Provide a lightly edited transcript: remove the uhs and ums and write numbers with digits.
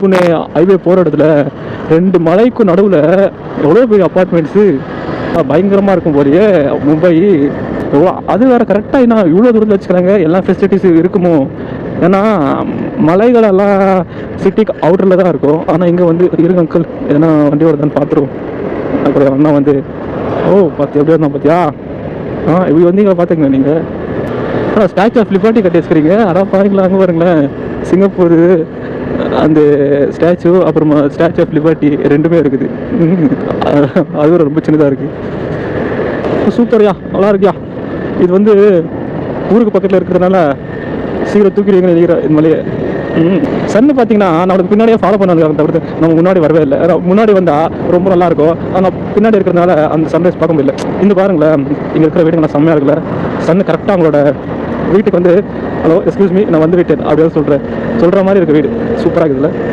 Pune highway போகிற இடத்துல 2 மலைக்கும் நடுவில் எவ்வளோ பெரிய அப்பார்ட்மெண்ட்ஸு பயங்கரமாக இருக்கும் போலயே மும்பை. அது வேறு கரெக்டாக என்ன இவ்வளோ தூரத்தில் வச்சுக்கிறாங்க, எல்லா ஃபெசிலிட்டிஸ் இருக்குமோ? ஏன்னா மலைகளெல்லாம் சிட்டிக்கு அவுட்டரில் தான் இருக்கும். ஆனால் இங்கே வந்து இருங்க அங்கிள், எதனா வண்டி வருதான்னு பார்த்துருவோம். அப்புறம் அண்ணா வந்து பார்த்து எப்படி வந்தான் பார்த்தியா? இப்படி வந்தீங்களா பார்த்துங்க நீங்கள். ஆனால் ஸ்டாச்சு ஆஃப் லிபர்ட்டி கட்டி வச்சுக்கிறீங்க. அதான் பாருங்களா, அங்கே பாருங்களேன், சிங்கப்பூர் அந்த ஸ்டாச்சு, அப்புறமா ஸ்டாச்சு ஆஃப் லிபர்ட்டி ரெண்டுமே இருக்குது. அது ரொம்ப சின்னதாக இருக்குது. சூப்பர்யா, நல்லா இருக்கியா? இது வந்து ஊருக்கு பக்கத்தில் இருக்கிறதுனால சீக்கிரம் தூக்கிடுவீங்கன்னு நினைக்கிறேன் இந்த மலையை. சன்னு பார்த்தீங்கன்னா நம்மளுக்கு பின்னாடியே ஃபாலோ பண்ணாங்க, தவிர்த்து நம்ம முன்னாடி வரவே இல்லை. முன்னாடி வந்தால் ரொம்ப நல்லாயிருக்கும், ஆனால் பின்னாடி இருக்கிறதுனால அந்த சன்ரைஸ் பார்க்க முடியல. இந்த பாருங்களேன், இங்கே இருக்கிற வீடுங்கள்லாம் செம்மையாக இருக்குல்ல. சன்னு கரெக்டாக அவங்களோட வீட்டுக்கு வந்து ஹலோ எக்ஸ்கியூஸ் மீ நான் வந்து விட்டேன் அப்படின்னு சொல்கிற மாதிரி இருக்க வீடு சூப்பராக இருக்குதுல்ல.